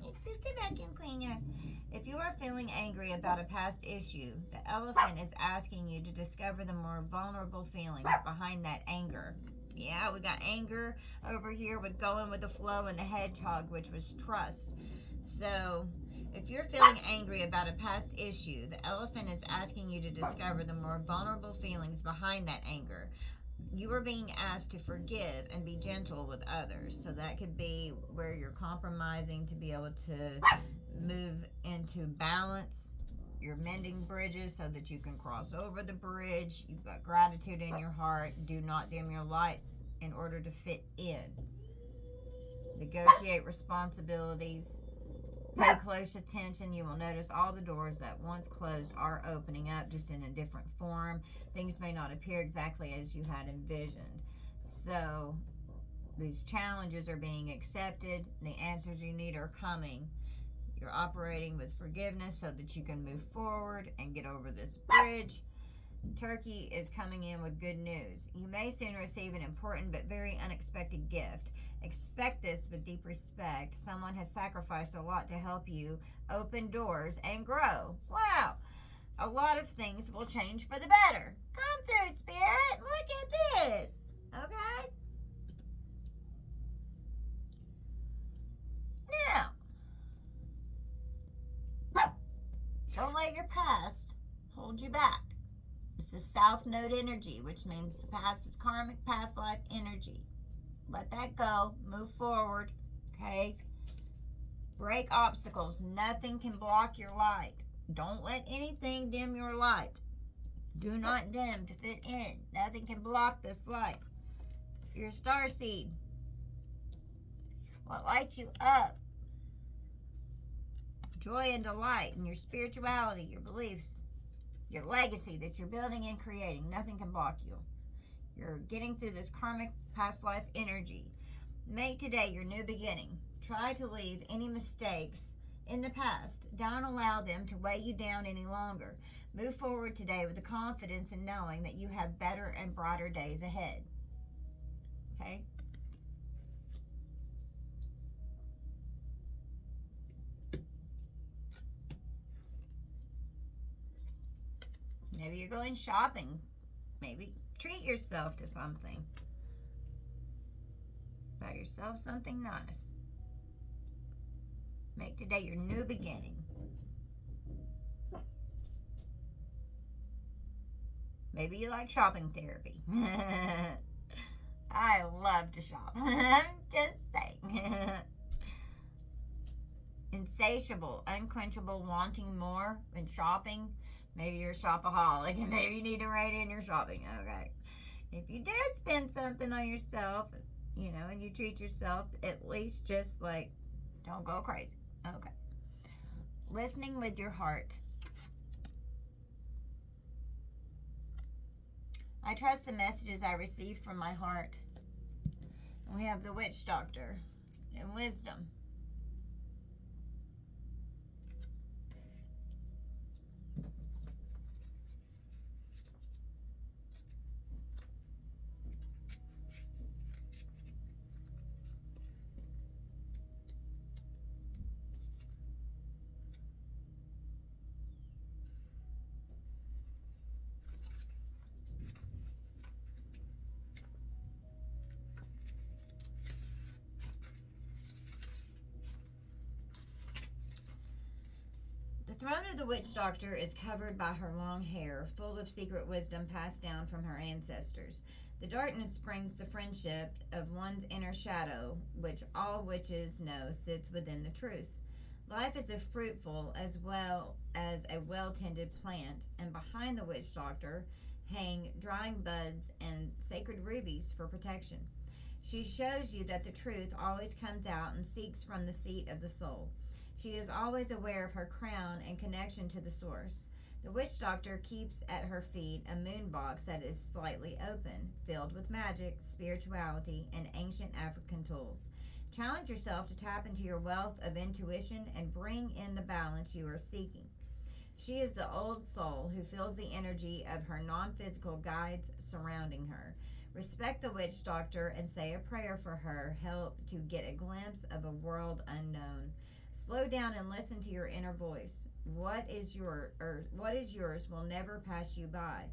It's just a vacuum cleaner. If you are feeling angry about a past issue, the elephant is asking you to discover the more vulnerable feelings behind that anger. Yeah, we got anger over here with going with the flow, and the hedgehog, which was trust. So if you're feeling angry about a past issue, the elephant is asking you to discover the more vulnerable feelings behind that anger. You are being asked to forgive and be gentle with others. So that could be where you're compromising to be able to move into balance. You're mending bridges so that you can cross over the bridge. You've got gratitude in your heart. Do not dim your light in order to fit in. Negotiate responsibilities. Pay close attention. You will notice all the doors that once closed are opening up, just in a different form. Things may not appear exactly as you had envisioned. So these challenges are being accepted. The answers you need are coming. You're operating with forgiveness so that you can move forward and get over this bridge. Turkey is coming in with good news. You may soon receive an important but very unexpected gift. Expect this with deep respect. Someone has sacrificed a lot to help you open doors and grow. Wow! A lot of things will change for the better. Come through, Spirit. Look at this. Okay? Now, don't let your past hold you back. This is South Node energy, which means the past is karmic past life energy. Let that go. Move forward. Okay? Break obstacles. Nothing can block your light. Don't let anything dim your light. Do not dim to fit in. Nothing can block this light. Your star seed. What lights you up? Joy and delight in your spirituality, your beliefs, your legacy that you're building and creating. Nothing can block you. You're getting through this karmic past life energy. Make today your new beginning. Try to leave any mistakes in the past. Don't allow them to weigh you down any longer. Move forward today with the confidence in knowing that you have better and brighter days ahead. Okay? Maybe you're going shopping. Maybe treat yourself to something. Buy yourself something nice. Make today your new beginning. Maybe you like shopping therapy. I love to shop. I'm just saying. Insatiable, unquenchable, wanting more and shopping. Maybe you're a shopaholic and maybe you need to write in your shopping. Okay. If you do spend something on yourself, you know, and you treat yourself, at least just like, don't go crazy. Okay. Listening with your heart. I trust the messages I receive from my heart. And we have the witch doctor and wisdom. The throne of the witch doctor is covered by her long hair, full of secret wisdom passed down from her ancestors. The darkness brings the friendship of one's inner shadow, which all witches know sits within the truth. Life is a fruitful as well as a well-tended plant, and behind the witch doctor hang drying buds and sacred rubies for protection. She shows you that the truth always comes out and seeks from the seat of the soul. She is always aware of her crown and connection to the source. The witch doctor keeps at her feet a moon box that is slightly open, filled with magic, spirituality, and ancient African tools. Challenge yourself to tap into your wealth of intuition and bring in the balance you are seeking. She is the old soul who feels the energy of her non-physical guides surrounding her. Respect the witch doctor and say a prayer for her. Help to get a glimpse of a world unknown. Slow down and listen to your inner voice. What is yours will never pass you by.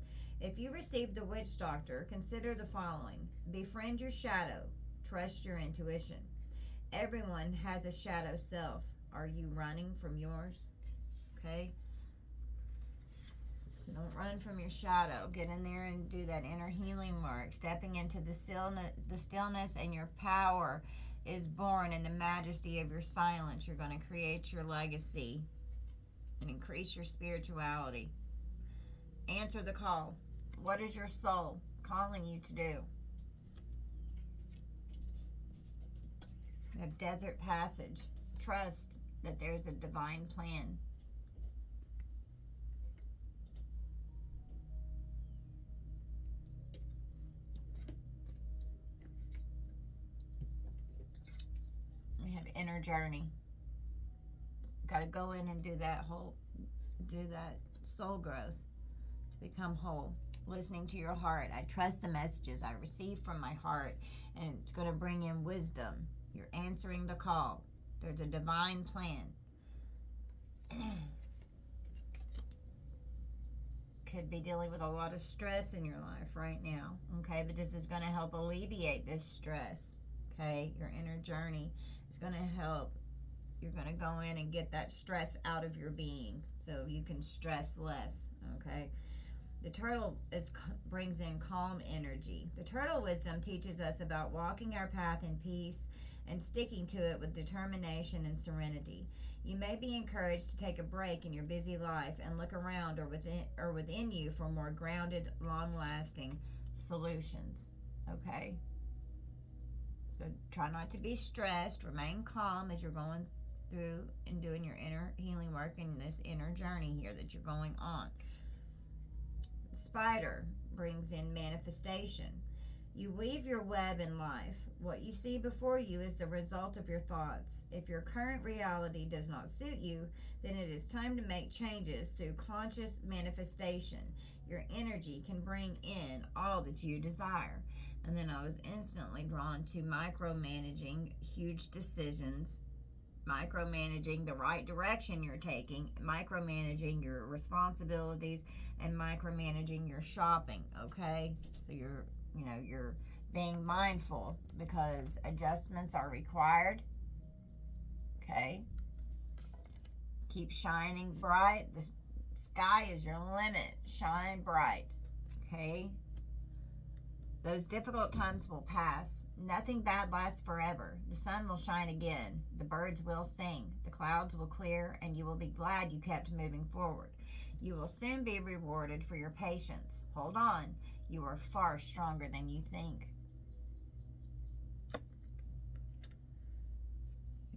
If you receive the witch doctor, consider the following. Befriend your shadow. Trust your intuition. Everyone has a shadow self. Are you running from yours? Okay? So don't run from your shadow. Get in there and do that inner healing work. Stepping into the stillness and your power is born in the majesty of your silence. You're going to create your legacy and increase your spirituality. Answer the call. What is your soul calling you to do? We have desert passage. Trust that there's a divine plan. We have inner journey. Got to go in and do that soul growth to become whole. Listening to your heart. I trust the messages I receive from my heart, and it's going to bring in wisdom. You're answering the call. There's a divine plan. Could be dealing with a lot of stress in your life right now, okay? But this is going to help alleviate this stress, okay? Your inner journey is going to help. You're going to go in and get that stress out of your being so you can stress less, okay? The turtle brings in calm energy. The turtle wisdom teaches us about walking our path in peace and sticking to it with determination and serenity. You may be encouraged to take a break in your busy life and look around or within you for more grounded, long-lasting solutions. Okay? So try not to be stressed. Remain calm as you're going through and doing your inner healing work in this inner journey here that you're going on. Spider brings in manifestation. You weave your web in life. What you see before you is the result of your thoughts. If your current reality does not suit you, then it is time to make changes through conscious manifestation. Your energy can bring in all that you desire. And then I was instantly drawn to micromanaging huge decisions micromanaging the right direction you're taking, micromanaging your responsibilities, and micromanaging your shopping, okay? So you're being mindful because adjustments are required, okay? Keep shining bright. The sky is your limit. Shine bright, okay? Those difficult times will pass. Nothing bad lasts forever. The sun will shine again. The birds will sing. The clouds will clear, and you will be glad you kept moving forward. You will soon be rewarded for your patience. Hold on. You are far stronger than you think.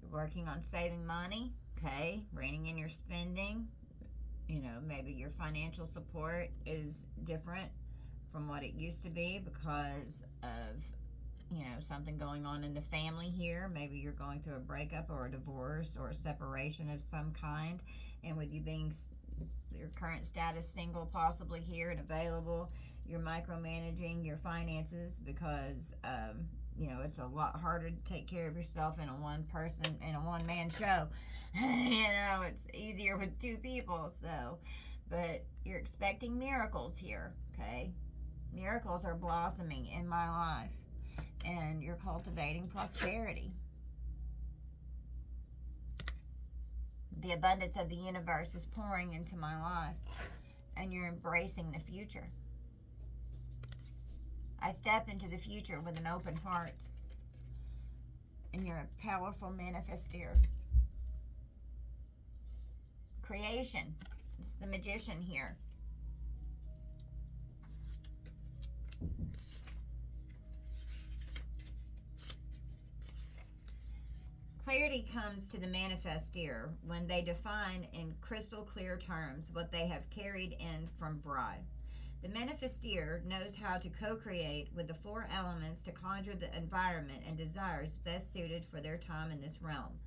You're working on saving money, okay? Reining in your spending. Maybe your financial support is different from what it used to be because of something going on in the family here. Maybe you're going through a breakup or a divorce or a separation of some kind, and with you being your current status single possibly here and available, you're micromanaging your finances because it's a lot harder to take care of yourself in a one-man show. It's easier with two people. But you're expecting miracles here, okay? Miracles are blossoming in my life, and you're cultivating prosperity. The abundance of the universe is pouring into my life, and you're embracing the future. I step into the future with an open heart, and you're a powerful manifestor. Creation. It's the magician here. Clarity comes to the manifestor when they define in crystal clear terms what they have carried in from Vry. The manifestor knows how to co-create with the four elements to conjure the environment and desires best suited for their time in this realm.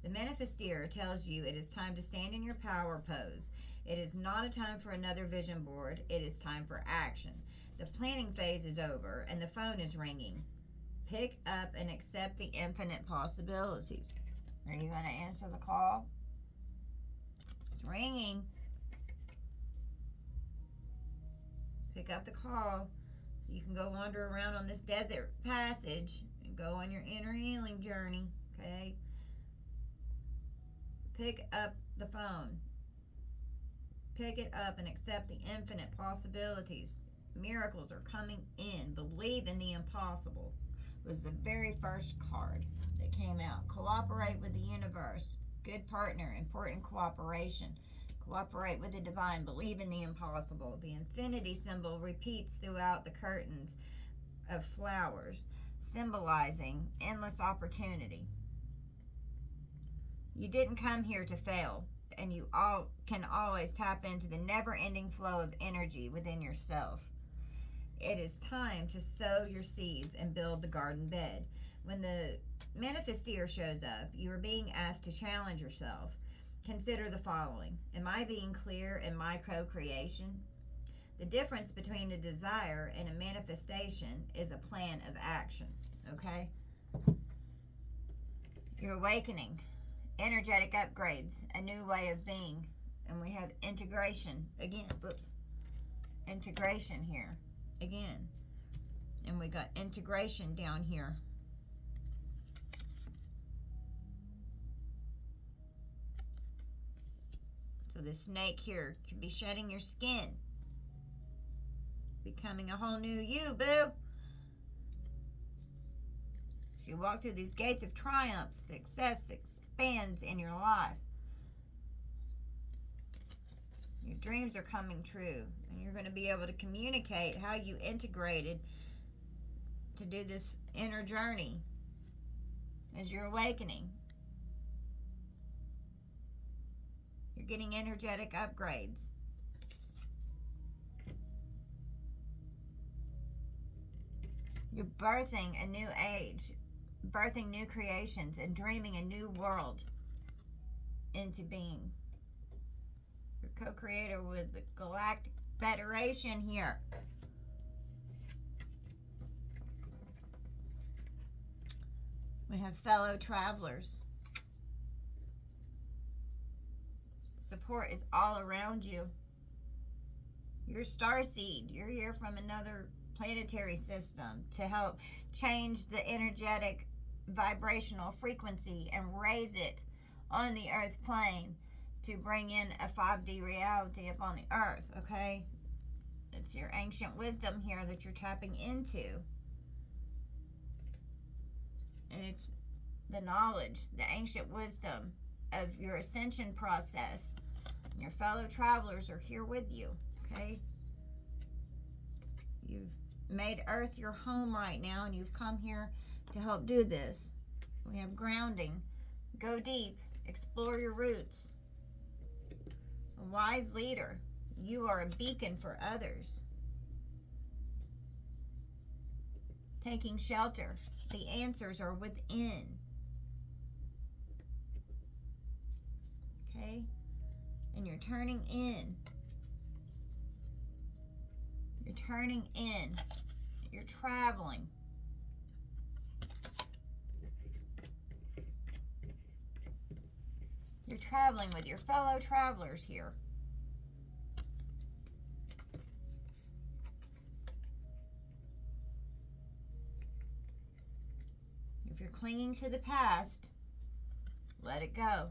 The manifestor tells you it is time to stand in your power pose. It is not a time for another vision board. It is time for action. The planning phase is over and the phone is ringing. Pick up and accept the infinite possibilities. Are you going to answer the call? It's ringing. Pick up the call so you can go wander around on this desert passage and go on your inner healing journey, okay? Pick up the phone. Pick it up and accept the infinite possibilities. Miracles are coming in. Believe in the impossible was the very first card that came out. Cooperate with the universe. Good partner. Important cooperation. Cooperate with the divine. Believe in the impossible. The infinity symbol repeats throughout the curtains of flowers, symbolizing endless opportunity. You didn't come here to fail, and you all can always tap into the never-ending flow of energy within yourself. It is time to sow your seeds and build the garden bed. When the manifestor shows up, you are being asked to challenge yourself. Consider the following. Am I being clear in my co-creation? The difference between a desire and a manifestation is a plan of action, okay? You're awakening. Energetic upgrades, a new way of being. And we have integration again. Whoops. Integration here again. And we got integration down here. So the snake here could be shedding your skin. Becoming a whole new you, boo. So you walk through these gates of triumph. Success expands in your life. Your dreams are coming true. And you're going to be able to communicate how you integrated to do this inner journey as you're awakening. You're getting energetic upgrades. You're birthing a new age, birthing new creations, and dreaming a new world into being. Your co-creator with the Galactic Federation here. We have fellow travelers. support is all around you. You're starseed. You're here from another planetary system to help change the energetic vibrational frequency and raise it on the earth plane to bring in a 5D reality upon the earth, okay? It's your ancient wisdom here that you're tapping into. And it's the knowledge, the ancient wisdom of your ascension process. Your fellow travelers are here with you, okay? You've made Earth your home right now, and you've come here to help do this. We have grounding. Go deep. Explore your roots. A wise leader. You are a beacon for others. Taking shelter. The answers are within. Okay? And you're turning in. You're turning in. You're traveling. You're traveling with your fellow travelers here. If you're clinging to the past, let it go.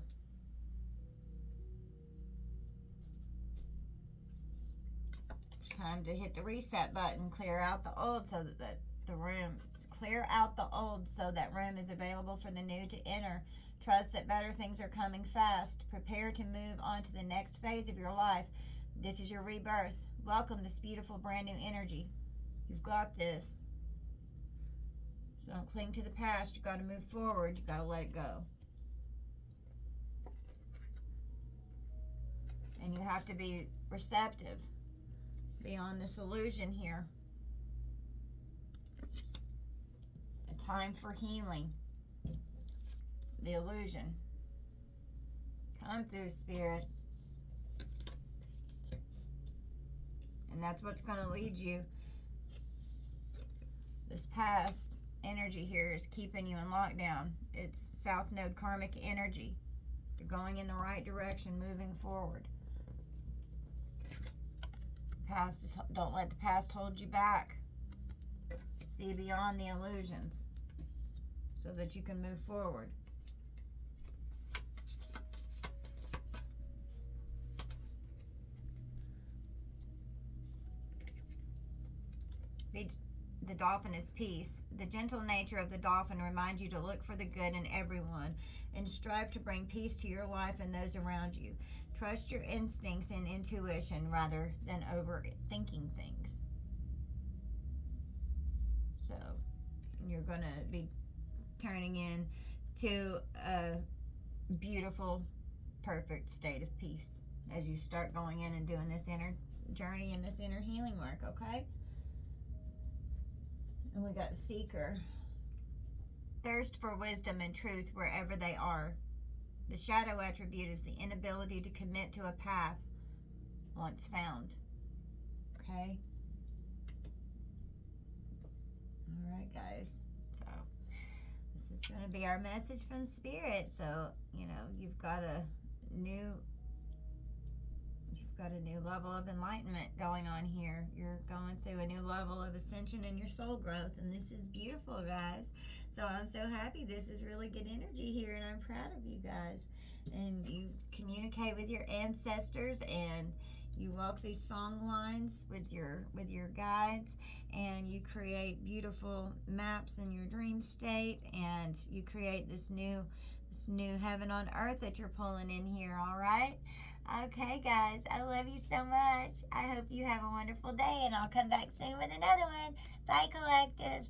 It's time to hit the reset button, clear out the old so that the room, clear out the old so that room is available for the new to enter. Trust that better things are coming fast. Prepare to move on to the next phase of your life. This is your rebirth. Welcome this beautiful brand new energy. You've got this. So don't cling to the past. You've got to move forward. You've got to let it go. And you have to be receptive beyond this illusion here. A time for healing. The illusion. Come through, Spirit. And that's what's going to lead you. This past energy here is keeping you in lockdown. It's South Node karmic energy. You're going in the right direction, moving forward. Past is, don't let the past hold you back. See beyond the illusions so that you can move forward. The dolphin is peace. The gentle nature of the dolphin reminds you to look for the good in everyone and strive to bring peace to your life and those around you. Trust your instincts and intuition rather than overthinking things. So you're going to be turning into a beautiful, perfect state of peace as you start going in and doing this inner journey and this inner healing work, okay? And we got seeker. Thirst for wisdom and truth wherever they are. The shadow attribute is the inability to commit to a path once found. Okay? Alright, guys. So, this is going to be our message from Spirit. So, you know, you've got a new level of enlightenment going on here. You're going through a new level of ascension in your soul growth, and this is beautiful, guys. So I'm so happy. This is really good energy here, and I'm proud of you guys. And you communicate with your ancestors, and you walk these song lines with your guides, and you create beautiful maps in your dream state, and you create this new heaven on earth that you're pulling in here. All right. Okay, guys, I love you so much. I hope you have a wonderful day, and I'll come back soon with another one. Bye, Collective.